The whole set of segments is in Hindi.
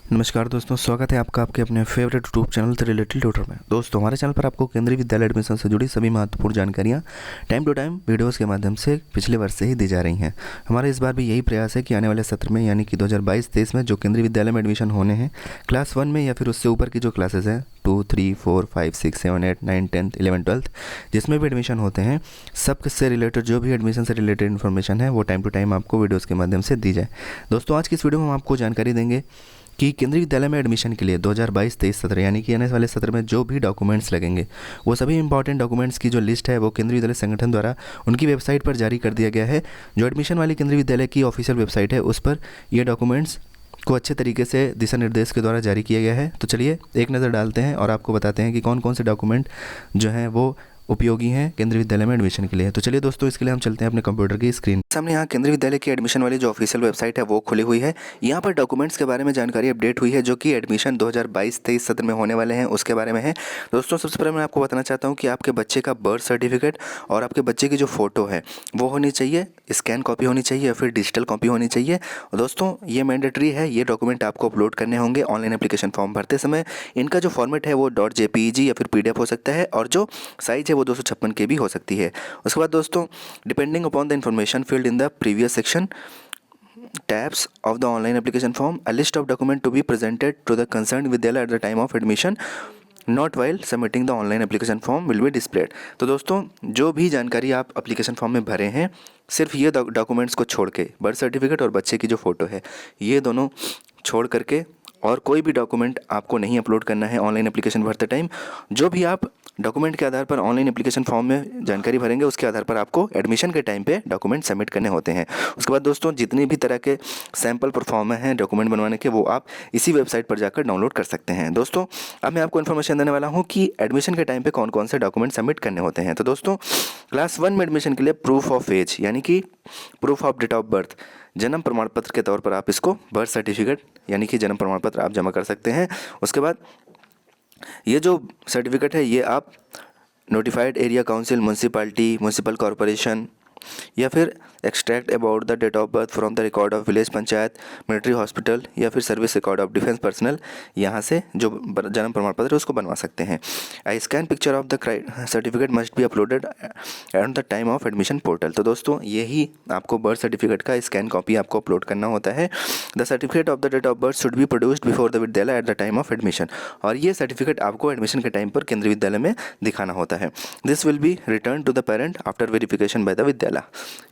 नमस्कार दोस्तों, स्वागत है आपका आपके अपने फेवरेट यूट्यूब चैनल से रिलेटेड ट्यूटर में। दोस्तों, हमारे चैनल पर आपको केंद्रीय विद्यालय एडमिशन से जुड़ी सभी महत्वपूर्ण जानकारियां टाइम टू टाइम वीडियोस के माध्यम से पिछले वर्ष से ही दी जा रही हैं। हमारा इस बार भी यही प्रयास है कि आने वाले सत्र में यानी कि 2022-23 में जो केंद्रीय विद्यालय में एडमिशन होने हैं, क्लास 1 में या फिर उससे ऊपर की जो क्लासेज हैं 2, 3, 4, 5, 6, 7, 8, 9, 10, 11, 12 जिसमें भी एडमिशन होते हैं, सब से रिलेटेड जो भी एडमिशन से रिलेटेड इन्फॉर्मेशन है वो टाइम टू टाइम आपको वीडियोज़ के माध्यम से दी जाए। दोस्तों, आज की इस वीडियो में हम आपको जानकारी देंगे कि केंद्रीय विद्यालय में एडमिशन के लिए 2022-23 सत्र यानी कि आने वाले सत्र में जो भी डॉक्यूमेंट्स लगेंगे, वो सभी इंपॉर्टेंट डॉक्यूमेंट्स की जो लिस्ट है वो केंद्रीय विद्यालय संगठन द्वारा उनकी वेबसाइट पर जारी कर दिया गया है। जो एडमिशन वाली केंद्रीय विद्यालय की ऑफिशियल वेबसाइट है उस पर ये डॉक्यूमेंट्स को अच्छे तरीके से दिशा निर्देश के द्वारा जारी किया गया है। तो चलिए एक नज़र डालते हैं और आपको बताते हैं कि कौन कौन से डॉक्यूमेंट जो हैं वो उपयोगी हैं केंद्रीय विद्यालय में एडमिशन के लिए। तो चलिए दोस्तों, इसके लिए हम चलते हैं अपने कंप्यूटर की स्क्रीन सामने। यहाँ केंद्रीय विद्यालय की एडमिशन वाली जो ऑफिशियल वेबसाइट है वो खुली हुई है। यहाँ पर डॉक्यूमेंट्स के बारे में जानकारी अपडेट हुई है जो कि एडमिशन 2022-23 सत्र में होने वाले हैं उसके बारे में है। दोस्तों, सबसे पहले मैं आपको बताना चाहता हूँ कि आपके बच्चे का बर्थ सर्टिफिकेट और आपके बच्चे की जो फोटो है वो होनी चाहिए, स्कैन कॉपी होनी चाहिए या फिर डिजिटल कॉपी होनी चाहिए। और दोस्तों, ये मैंडेटरी है, ये डॉक्यूमेंट आपको अपलोड करने होंगे ऑनलाइन एप्लीकेशन फॉर्म भरते समय। इनका जो फॉर्मेट है वो .jpeg या फिर PDF हो सकता है और जो साइज है वो 256 KB हो सकती है। उसके बाद दोस्तों, depending upon the information field in the previous section tabs of the online application form, a list of document to be presented to the concerned vidyalaya at the time of admission not while submitting the online application form will be displayed। तो दोस्तों, जो भी जानकारी आप एप्लीकेशन फॉर्म में भरे हैं, सिर्फ ये डॉक्यूमेंट्स को छोड़ के, बर्थ सर्टिफिकेट और बच्चे की जो फ़ोटो है, ये दोनों छोड़ करके और कोई भी डॉक्यूमेंट आपको नहीं अपलोड करना है ऑनलाइन एप्लीकेशन भरते टाइम। जो भी आप डॉक्यूमेंट के आधार पर ऑनलाइन एप्लीकेशन फॉर्म में जानकारी भरेंगे उसके आधार पर आपको एडमिशन के टाइम पे डॉक्यूमेंट सबमिट करने होते हैं। उसके बाद दोस्तों, जितनी भी तरह के सैम्पल परफॉर्म हैं डॉक्यूमेंट बनवाने के, वो आप इसी वेबसाइट पर जाकर डाउनलोड कर सकते हैं। दोस्तों, अब मैं आपको इन्फॉर्मेशन देने वाला हूँ कि एडमिशन के टाइम पर कौन कौन से डॉक्यूमेंट सबमिट करने होते हैं। तो दोस्तों, क्लास 1 में एडमिशन के लिए प्रूफ ऑफ एज यानी कि proof of date of birth, जन्म प्रमाण पत्र के तौर पर आप इसको बर्थ सर्टिफिकेट यानी कि जन्म प्रमाण पत्र आप जमा कर सकते हैं। उसके बाद ये जो सर्टिफिकेट है ये आप notified area council, municipality, municipal corporation या फिर extract about the date of birth from the record of village panchayat, military hospital या फिर service record of defence personnel, यहाँ से जो जन्म प्रमाण पत्र है उसको बनवा सकते हैं। I scan picture of the certificate must be uploaded at the time of admission portal. तो दोस्तों, यही आपको बर्थ सर्टिफिकेट का स्कैन कॉपी आपको अपलोड करना होता है। The certificate of the date of birth should be produced before the विद्यालय at the time of admission, और ये सर्टिफिकेट आपको एडमिशन के टाइम पर केंद्रीय विद्यालय में दिखाना होता है। This will be return to the parent after verification by the Vidyalaya.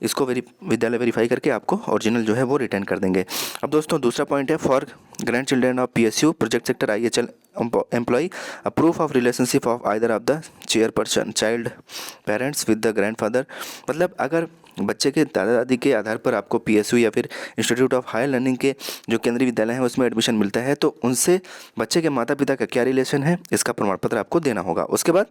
इसको विद्यालय वेरीफाई करके आपको ओरिजिनल जो है वो रिटर्न कर देंगे। अब दोस्तों, दूसरा पॉइंट है for grand children of PSU project sector IHL employ, a proof of relationship of either of the chairperson child parents with the grandfather. मतलब अगर बच्चे के दादा दादी के आधार पर आपको PSU या फिर इंस्टीट्यूट ऑफ हायर लर्निंग के जो केंद्रीय विद्यालय है उसमें एडमिशन मिलता है, तो उनसे बच्चे के माता पिता का क्या रिलेशन है इसका प्रमाण पत्र आपको देना होगा। उसके बाद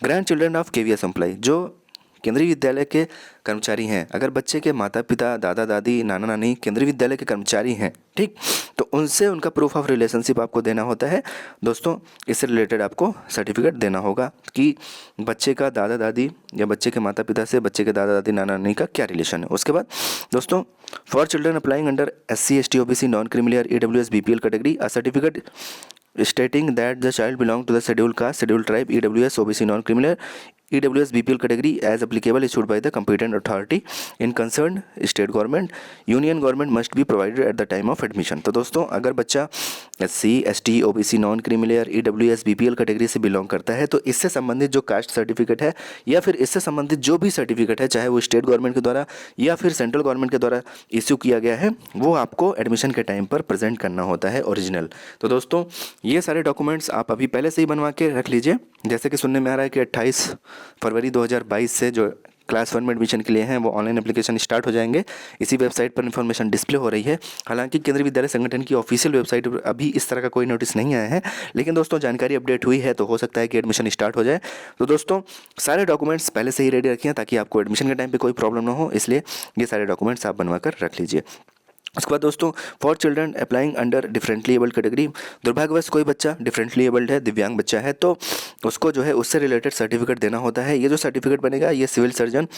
grand children of KVS employ, जो केंद्रीय विद्यालय के कर्मचारी हैं, अगर बच्चे के माता पिता, दादा दादी, नाना नानी केंद्रीय विद्यालय के कर्मचारी हैं, ठीक, तो उनसे उनका प्रूफ ऑफ रिलेशनशिप आपको देना होता है। दोस्तों, इससे रिलेटेड आपको सर्टिफिकेट देना होगा कि बच्चे का दादा दादी या बच्चे के माता पिता से बच्चे के दादा दादी, नाना नानी का क्या रिलेशन है। उसके बाद दोस्तों, for children applying under SC ST OBC non creamy layer EWS BPL category, a certificate stating that the child belong to the scheduled caste, scheduled tribe, EWS OBC non criminal EWS BPL category as applicable issued by the competent authority in concerned state government, union government must be provided at the time of admission। तो दोस्तों, अगर बच्चा SC ST OBC non creamy layer EWS BPL category से बिलोंग करता है तो इससे संबंधित जो कास्ट सर्टिफिकेट है या फिर इससे संबंधित जो भी सर्टिफिकेट है, चाहे वो स्टेट गवर्नमेंट के द्वारा या फिर सेंट्रल गवर्नमेंट के द्वारा इश्यू किया गया है, वो आपको एडमिशन के टाइम पर प्रेजेंट करना होता है ओरिजिनल। तो दोस्तों, ये सारे डॉक्यूमेंट्स आप अभी पहले से ही बनवा के रख लीजिए। जैसे कि सुनने में आ रहा है कि 28 फरवरी 2022 से जो क्लास 1 में एडमिशन के लिए हैं वो ऑनलाइन एप्लीकेशन स्टार्ट हो जाएंगे। इसी वेबसाइट पर इन्फॉर्मेशन डिस्प्ले हो रही है। हालांकि केंद्रीय विद्यालय संगठन की ऑफिशियल वेबसाइट पर अभी इस तरह का कोई नोटिस नहीं आया है, लेकिन दोस्तों जानकारी अपडेट हुई है तो हो सकता है कि एडमिशन स्टार्ट हो जाए। तो दोस्तों, सारे डॉक्यूमेंट्स पहले से ही रेडी रखिए ताकि आपको एडमिशन के टाइम पर कोई प्रॉब्लम ना हो, इसलिए ये सारे डॉक्यूमेंट्स आप बनवा कर रख लीजिए। उसके बाद दोस्तों, for children applying under differently abled category, दुर्भाग्यवश कोई बच्चा डिफरेंटली एबल्ड है, दिव्यांग बच्चा है, तो उसको जो है उससे रिलेटेड सर्टिफिकेट देना होता है। ये जो सर्टिफिकेट बनेगा ये सिविल सर्जन,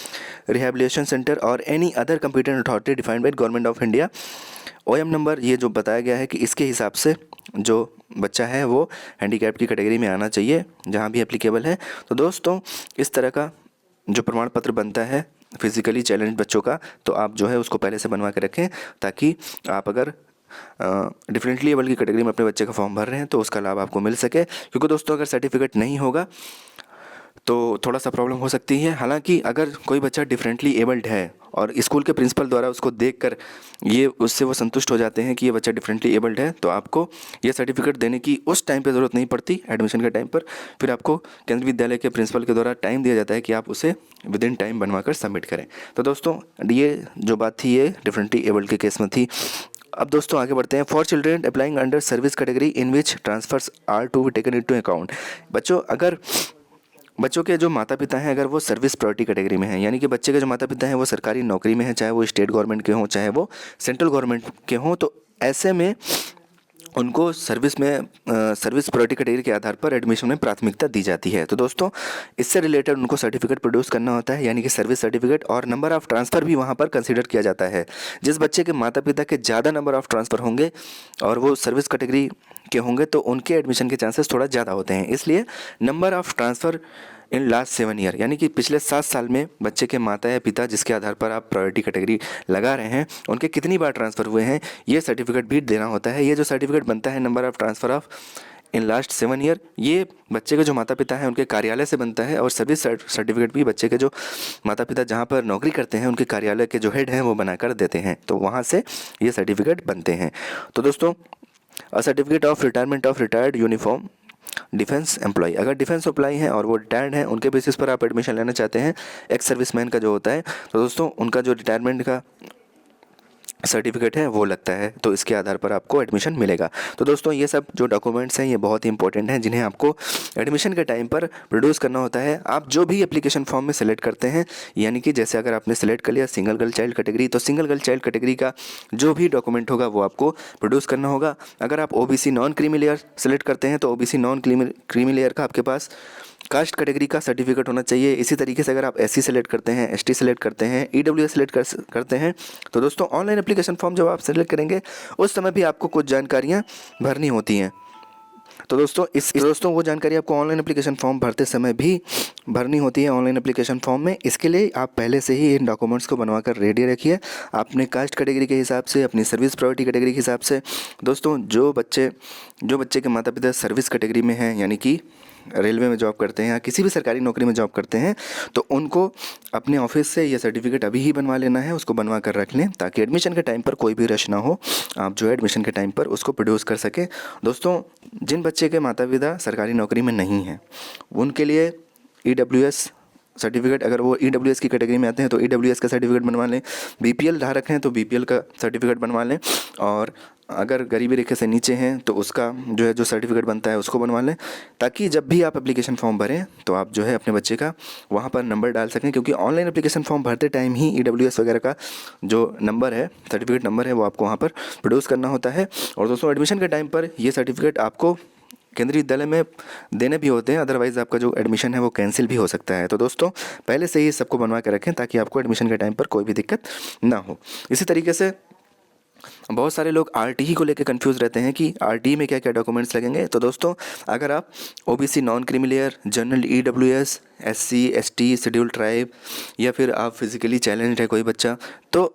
रिहैबिलिटेशन सेंटर और any other competent authority defined by government of India OM number, ये जो बताया गया है कि इसके हिसाब से जो बच्चा है वो हैंडीकैप की कैटेगरी में आना चाहिए जहाँ भी एप्लीकेबल है। तो दोस्तों इस तरह का जो प्रमाण पत्र बनता है फिज़िकली चैलेंज बच्चों का, तो आप जो है उसको पहले से बनवा के रखें, ताकि आप अगर डिफरेंटली एबल की कैटेगरी में अपने बच्चे का फॉर्म भर रहे हैं तो उसका लाभ आपको मिल सके। क्योंकि दोस्तों अगर सर्टिफिकेट नहीं होगा तो थोड़ा सा प्रॉब्लम हो सकती है। हालांकि अगर कोई बच्चा डिफरेंटली एबल्ड है और स्कूल के प्रिंसिपल द्वारा उसको देखकर ये उससे वो संतुष्ट हो जाते हैं कि ये बच्चा डिफरेंटली एबल्ड है, तो आपको ये सर्टिफिकेट देने की उस टाइम पे ज़रूरत नहीं पड़ती एडमिशन के टाइम पर। फिर आपको केंद्रीय विद्यालय के प्रिंसिपल के द्वारा टाइम दिया जाता है कि आप उसे विद इन टाइम बनवाकर सबमिट करें। तो दोस्तों ये जो बात थी ये डिफरेंटली एबल्ड के केस में थी। अब दोस्तों आगे बढ़ते हैं। For children applying under service category in which transfers are to be taken into account. बच्चों के जो माता पिता हैं अगर वो सर्विस प्रायोरिटी कैटेगरी में हैं, यानी कि बच्चे के जो माता पिता हैं वो सरकारी नौकरी में हैं, चाहे वो स्टेट गवर्नमेंट के हों चाहे वो सेंट्रल गवर्नमेंट के हों, तो ऐसे में उनको सर्विस प्रायोरिटी कैटेगरी के आधार पर एडमिशन में प्राथमिकता दी जाती है। तो दोस्तों इससे रिलेटेड उनको सर्टिफिकेट प्रोड्यूस करना होता है, यानी कि सर्विस सर्टिफिकेट, और नंबर ऑफ़ ट्रांसफ़र भी वहाँ पर कंसीडर किया जाता है। जिस बच्चे के माता पिता के ज़्यादा नंबर ऑफ़ ट्रांसफ़र होंगे और वो सर्विस कैटेगरी के होंगे तो उनके एडमिशन के चांसेस थोड़ा ज़्यादा होते हैं। इसलिए number of transfer in last 7 year, यानी कि पिछले 7 साल में बच्चे के माता या पिता जिसके आधार पर आप प्रायोरिटी कैटेगरी लगा रहे हैं उनके कितनी बार ट्रांसफ़र हुए हैं ये सर्टिफिकेट भी देना होता है। ये जो सर्टिफिकेट बनता है number of transfer of in last 7 year, ये बच्चे के जो माता पिता हैं उनके कार्यालय से बनता है, और सर्विस सर्टिफिकेट भी बच्चे के जो माता पिता जहाँ पर नौकरी करते हैं उनके कार्यालय के जो हेड हैं वो बनाकर देते हैं, तो वहाँ से ये सर्टिफिकेट बनते हैं। तो दोस्तों a certificate of retirement of retired uniform defence employ, अगर डिफेंस एम्प्लॉय हैं और वो रिटायर्ड हैं उनके बेसिस पर आप एडमिशन लेना चाहते हैं, एक्स सर्विसमैन का जो होता है, तो दोस्तों उनका जो रिटायरमेंट का सर्टिफिकेट है वो लगता है, तो इसके आधार पर आपको एडमिशन मिलेगा। तो दोस्तों ये सब जो डॉक्यूमेंट्स हैं ये बहुत ही इंपॉर्टेंट हैं जिन्हें आपको एडमिशन के टाइम पर प्रोड्यूस करना होता है। आप जो भी एप्लीकेशन फॉर्म में सेलेक्ट करते हैं, यानी कि जैसे अगर आपने सेलेक्ट कर लिया सिंगल गर्ल चाइल्ड कैटेगरी, तो सिंगल गर्ल चाइल्ड कैटेगरी का जो भी डॉक्यूमेंट होगा वो आपको प्रोड्यूस करना होगा। अगर आप OBC non creamy layer select करते हैं तो ओबीसी नॉन क्रीमी लेयर का आपके पास कास्ट कैटेगरी का सर्टिफिकेट होना चाहिए। इसी तरीके से अगर आप एससी सेलेक्ट करते हैं, एसटी सेलेक्ट करते हैं, ईडब्ल्यूएस सेलेक्ट करते हैं, तो दोस्तों ऑनलाइन एप्लीकेशन फॉर्म जब आप सेलेक्ट करेंगे उस समय भी आपको कुछ जानकारियाँ भरनी होती हैं। तो दोस्तों वो जानकारी आपको ऑनलाइन एप्लीकेशन फॉर्म भरते समय भी भरनी होती है ऑनलाइन एप्लीकेशन फॉर्म में। इसके लिए आप पहले से ही इन डॉक्यूमेंट्स को बनवा कर रेडी रखिए, अपने कास्ट कैटेगरी के हिसाब से, अपनी सर्विस प्रायोरिटी कैटेगरी के हिसाब से। दोस्तों जो बच्चे के माता पिता सर्विस कैटेगरी में हैं, यानी कि रेलवे में जॉब करते हैं या किसी भी सरकारी नौकरी में जॉब करते हैं, तो उनको अपने ऑफिस से ये सर्टिफिकेट अभी ही बनवा लेना है, उसको बनवा कर रख लें ताकि एडमिशन के टाइम पर कोई भी रश ना हो, आप जो है एडमिशन के टाइम पर उसको प्रोड्यूस कर सकें। दोस्तों जिन बच्चे के माता पिता सरकारी नौकरी में नहीं हैं उनके लिए ईडब्ल्यूएस सर्टिफिकेट, अगर वो ईडब्ल्यूएस की कैटेगरी में आते हैं तो ईडब्ल्यूएस का सर्टिफिकेट बनवा लें, बीपीएल धारक हैं तो बीपीएल का सर्टिफिकेट बनवा लें, और अगर गरीबी रेखा से नीचे हैं तो उसका जो सर्टिफिकेट बनता है उसको बनवा लें, ताकि जब भी आप एप्लीकेशन फॉर्म भरें तो आप जो है अपने बच्चे का वहाँ पर नंबर डाल सकें। क्योंकि ऑनलाइन एप्लीकेशन फॉर्म भरते टाइम ही ईडब्ल्यूएस वगैरह का जो नंबर है, सर्टिफिकेट नंबर है, वो आपको वहाँ पर प्रोड्यूस करना होता है। और दोस्तों एडमिशन के टाइम पर ये सर्टिफिकेट आपको केंद्रीय विद्यालय में देने भी होते हैं, अदरवाइज़ आपका जो एडमिशन है वो कैंसिल भी हो सकता है। तो दोस्तों पहले से ही सबको बनवा के रखें ताकि आपको एडमिशन के टाइम पर कोई भी दिक्कत ना हो। इसी तरीके से बहुत सारे लोग आरटीई को लेकर कंफ्यूज रहते हैं कि आरटीई में क्या क्या डॉक्यूमेंट्स लगेंगे। तो दोस्तों अगर आप OBC non creamy layer, general EWS, SC ST, schedule tribe, या फिर आप फिजिकली चैलेंज्ड है कोई बच्चा, तो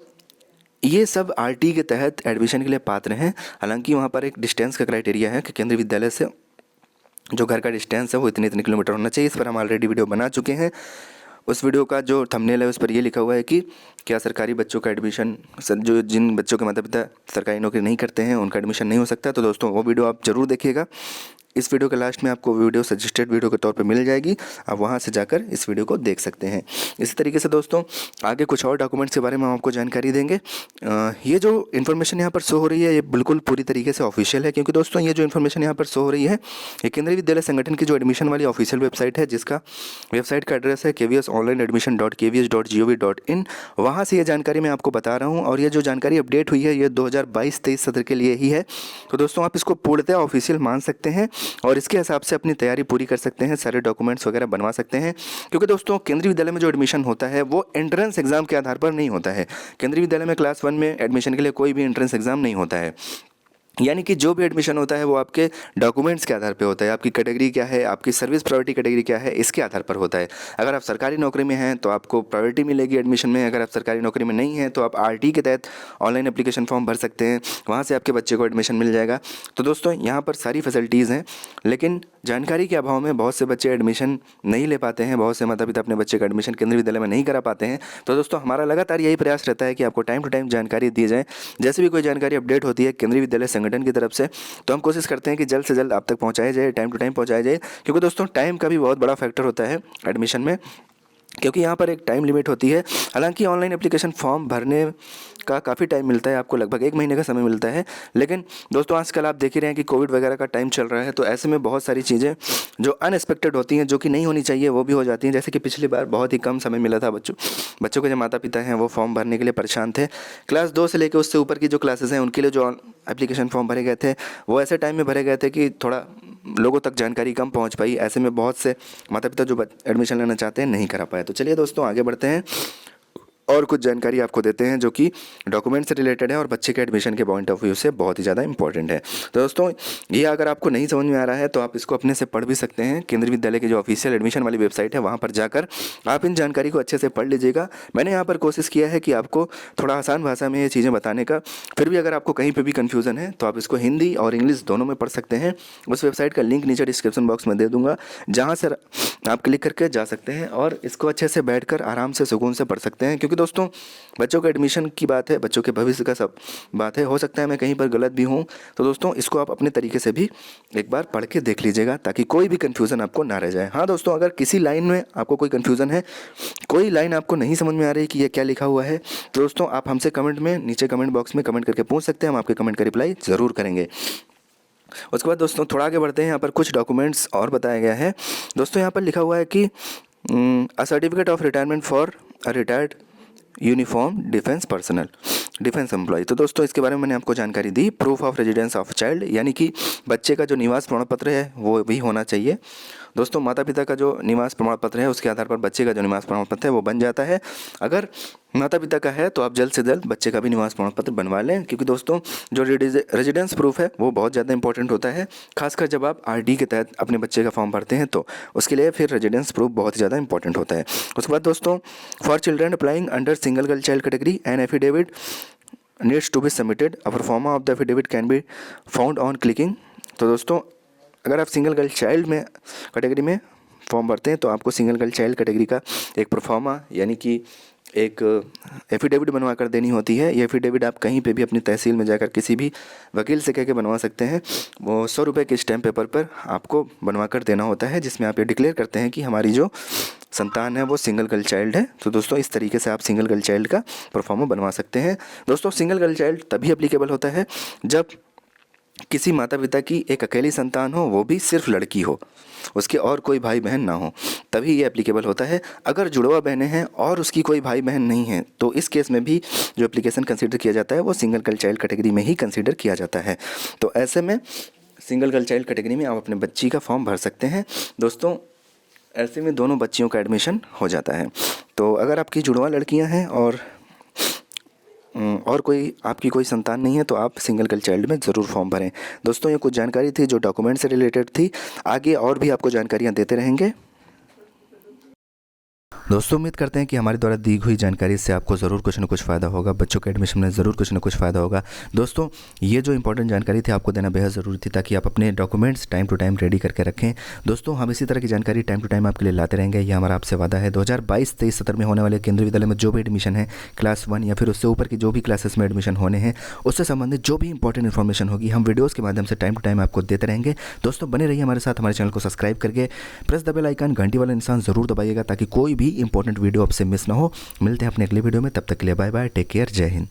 ये सब आरटीई के तहत एडमिशन के लिए पात्र हैं। हालांकि वहाँ पर एक डिस्टेंस का क्राइटेरिया है कि केंद्रीय विद्यालय से जो घर का डिस्टेंस है वो इतने किलोमीटर होना चाहिए। इस पर हम ऑलरेडी वीडियो बना चुके हैं। उस वीडियो का जो थंबनेल है उस पर ये लिखा हुआ है कि क्या सरकारी बच्चों का एडमिशन, जिन बच्चों के माता पिता सरकारी नौकरी नहीं करते हैं उनका एडमिशन नहीं हो सकता। तो दोस्तों वो वीडियो आप ज़रूर देखिएगा। इस वीडियो के लास्ट में आपको वीडियो सजेस्टेड वीडियो के तौर पे मिल जाएगी, आप वहाँ से जाकर इस वीडियो को देख सकते हैं। इसी तरीके से दोस्तों आगे कुछ और डॉक्यूमेंट्स के बारे में हम आपको जानकारी देंगे। ये जो इन्फॉर्मेशन यहाँ पर शो हो रही है ये बिल्कुल पूरी तरीके से ऑफिशियल है, क्योंकि दोस्तों ये जो इन्फॉर्मेशन यहाँ पर शो हो रही है ये केंद्रीय विद्यालय संगठन की जो एडमिशन वाली ऑफिशियल वेबसाइट है, जिसका वेबसाइट का एड्रेस है kvsonlineadmission.kvs.gov.in। वहाँ से ये जानकारी मैं आपको बता रहा हूँ, और ये जो जानकारी अपडेट हुई है ये 2022-23 सत्र के लिए ही है। तो दोस्तों आप इसको पूर्णतः ऑफिशियल मान सकते हैं और इसके हिसाब से अपनी तैयारी पूरी कर सकते हैं, सारे डॉक्यूमेंट्स वगैरह बनवा सकते हैं। क्योंकि दोस्तों केंद्रीय विद्यालय में जो एडमिशन होता है वो एंट्रेंस एग्जाम के आधार पर नहीं होता है। केंद्रीय विद्यालय में क्लास 1 में एडमिशन के लिए कोई भी एंट्रेंस एग्जाम नहीं होता है। यानी कि जो भी एडमिशन होता है वो आपके डॉक्यूमेंट्स के आधार पे होता है, आपकी कैटेगरी क्या है, आपकी सर्विस प्रायोरिटी कैटेगरी क्या है, इसके आधार पर होता है। अगर आप सरकारी नौकरी में हैं तो आपको प्रायोरिटी मिलेगी एडमिशन में, अगर आप सरकारी नौकरी में नहीं हैं तो आप आरटी के तहत ऑनलाइन एप्लीकेशन फॉर्म भर सकते हैं, वहाँ से आपके बच्चे को एडमिशन मिल जाएगा। तो दोस्तों यहाँ पर सारी फैसिलिटीज़ हैं, लेकिन जानकारी के अभाव में बहुत से बच्चे एडमिशन नहीं ले पाते हैं, बहुत से माता पिता अपने बच्चे का एडमिशन केंद्रीय विद्यालय में नहीं करा पाते हैं। तो दोस्तों हमारा लगातार यही प्रयास रहता है कि आपको टाइम टू टाइम जानकारी दी जाए। जैसे भी कोई जानकारी अपडेट होती है केंद्रीय विद्यालय संगठन की तरफ से, तो हम कोशिश करते हैं कि जल्द से जल्द आप तक पहुंचाया जाए, टाइम टू टाइम पहुंचाया जाए, क्योंकि दोस्तों टाइम का भी बहुत बड़ा फैक्टर होता है एडमिशन में, क्योंकि यहाँ पर एक टाइम लिमिट होती है। हालांकि ऑनलाइन एप्लीकेशन फॉर्म भरने का काफ़ी टाइम मिलता है, आपको लगभग 1 महीने का समय मिलता है, लेकिन दोस्तों आजकल आप देख ही रहे हैं कि कोविड वगैरह का टाइम चल रहा है, तो ऐसे में बहुत सारी चीज़ें जो अनएक्सपेक्टेड होती हैं, जो कि नहीं होनी चाहिए, वो भी हो जाती हैं। जैसे कि पिछली बार बहुत ही कम समय मिला था बच्चों के जो माता पिता हैं वो फॉर्म भरने के लिए परेशान थे। क्लास 2 से लेकर उससे ऊपर की जो क्लासेस हैं उनके लिए जो एप्लीकेशन फॉर्म भरे गए थे वो ऐसे टाइम में भरे गए थे कि थोड़ा लोगों तक जानकारी कम पहुंच पाई। ऐसे में बहुत से माता पिता जो एडमिशन लेना चाहते हैं नहीं करा पाए। तो चलिए दोस्तों आगे बढ़ते हैं और कुछ जानकारी आपको देते हैं जो कि डॉक्यूमेंट से रिलेटेड है और बच्चे के एडमिशन के पॉइंट ऑफ व्यू से बहुत ही ज़्यादा इंपॉर्टेंट है। तो दोस्तों ये अगर आपको नहीं समझ में आ रहा है तो आप इसको अपने से पढ़ भी सकते हैं। केंद्रीय विद्यालय की जो ऑफिशियल एडमिशन वाली वेबसाइट है वहाँ पर जाकर आप इन जानकारी को अच्छे से पढ़ लीजिएगा। मैंने यहाँ पर कोशिश किया है कि आपको थोड़ा आसान भाषा में ये चीज़ें बताने का। फिर भी अगर आपको कहीं पर भी कन्फ्यूज़न है तो आप इसको हिंदी और इंग्लिश दोनों में पढ़ सकते हैं। उस वेबसाइट का लिंक नीचे डिस्क्रिप्शन बॉक्स में दे दूँगा, जहाँ से आप क्लिक करके जा सकते हैं और इसको अच्छे से बैठकर आराम से सुकून से पढ़ सकते हैं। क्योंकि दोस्तों बच्चों के एडमिशन की बात है, बच्चों के भविष्य का सब बात है, हो सकता है मैं कहीं पर गलत भी हूँ। तो दोस्तों इसको आप अपने तरीके से भी एक बार पढ़ के देख लीजिएगा ताकि कोई भी कन्फ्यूज़न आपको ना रह जाए। हाँ दोस्तों, अगर किसी लाइन में आपको कोई कन्फ्यूज़न है, कोई लाइन आपको नहीं समझ में आ रही कि ये क्या लिखा हुआ है, तो दोस्तों आप हमसे कमेंट में नीचे कमेंट बॉक्स में कमेंट करके पूछ सकते हैं, हम आपके कमेंट का रिप्लाई ज़रूर करेंगे। उसके बाद दोस्तों थोड़ा आगे बढ़ते हैं। यहाँ पर कुछ डॉक्यूमेंट्स और बताया गया है। दोस्तों यहाँ पर लिखा हुआ है कि a certificate of retirement for a retired uniform defence personnel, defence employ. तो दोस्तों इसके बारे में मैंने आपको जानकारी दी। Proof of residence of child, यानी कि बच्चे का जो निवास प्रमाण पत्र है वो भी होना चाहिए। दोस्तों माता पिता का जो निवास प्रमाण पत्र है उसके आधार पर बच्चे का जो निवास प्रमाण पत्र है वो बन जाता है। अगर माता पिता का है तो आप जल्द से जल्द बच्चे का भी निवास प्रमाण पत्र बनवा लें, क्योंकि दोस्तों जो रेजिडेंस प्रूफ है वो बहुत ज़्यादा इंपॉर्टेंट होता है, खासकर जब आप आरडी के तहत अपने बच्चे का फॉर्म भरते हैं तो उसके लिए फिर रेजिडेंस प्रूफ बहुत ज़्यादा इंपॉर्टेंट होता है। उसके बाद दोस्तों for children applying under single girl child category an affidavit needs to be submitted, a proforma of the affidavit can be found on clicking. तो दोस्तों अगर आप सिंगल गर्ल चाइल्ड में कैटेगरी में फॉर्म भरते हैं तो आपको सिंगल गर्ल चाइल्ड कैटेगरी का एक परफॉर्मा यानी कि एक एफिडेविट बनवा कर देनी होती है। ये एफिडेविट आप कहीं पे भी अपनी तहसील में जाकर किसी भी वकील से कह के बनवा सकते हैं। वो 100 रुपये के स्टैम्प पेपर पर आपको बनवा कर देना होता है, जिसमें आप ये डिक्लेयर करते हैं कि हमारी जो संतान है वो सिंगल गर्ल चाइल्ड है। तो दोस्तों इस तरीके से आप सिंगल गर्ल चाइल्ड का परफॉर्मा बनवा सकते हैं। दोस्तों सिंगल गर्ल चाइल्ड तभी अप्लीकेबल होता है जब किसी माता पिता की एक अकेली संतान हो, वो भी सिर्फ लड़की हो, उसके और कोई भाई बहन ना हो, तभी ये एप्लीकेबल होता है। अगर जुड़वा बहनें हैं और उसकी कोई भाई बहन नहीं है तो इस केस में भी जो एप्लीकेशन कंसीडर किया जाता है वो सिंगल गर्ल चाइल्ड कैटेगरी में ही कंसीडर किया जाता है। तो ऐसे में सिंगल गर्ल चाइल्ड कैटेगरी में आप अपने बच्ची का फॉर्म भर सकते हैं। दोस्तों ऐसे में दोनों बच्चियों का एडमिशन हो जाता है। तो अगर आपकी जुड़वा लड़कियाँ हैं और कोई आपकी कोई संतान नहीं है तो आप सिंगल गर्ल चाइल्ड में ज़रूर फॉर्म भरें। दोस्तों ये कुछ जानकारी थी जो डॉक्यूमेंट से रिलेटेड थी। आगे और भी आपको जानकारियाँ देते रहेंगे। दोस्तों उम्मीद करते हैं कि हमारे द्वारा दी हुई जानकारी से आपको ज़रूर कुछ न कुछ फ़ायदा होगा, बच्चों के एडमिशन में ज़रूर कुछ न कुछ फ़ायदा होगा। दोस्तों ये जो इंपॉर्टेंट जानकारी थी आपको देना बेहद ज़रूरी थी ताकि आप अपने documents time to time ready करके रखें। दोस्तों हम इसी तरह की जानकारी टाइम टू टाइम आपके लिए लाते रहेंगे, ये हमारा आपसे वादा है। 2022-23 सत्र में होने वाले केंद्रीय विद्यालय में जो भी एडमिशन है क्लास 1 या फिर उससे ऊपर की जो भी क्लासेस में एडमिशन होने हैं उससे संबंधित जो भी इंपॉर्टेंट इन्फॉर्मेशन होगी हम वीडियोज़ के माध्यम से टाइम टू टाइम आपको देते रहेंगे। दोस्तों बने रहिए हमारे साथ, हमारे चैनल को सब्सक्राइब करके प्रेस द बेल आइकन घंटी वाला निशान ज़रूर दबाइएगा ताकि कोई भी इंपॉर्टेंट वीडियो आपसे मिस ना हो। मिलते हैं अपने अगले वीडियो में, तब तक के लिए बाय बाय, टेक केयर, जय हिंद।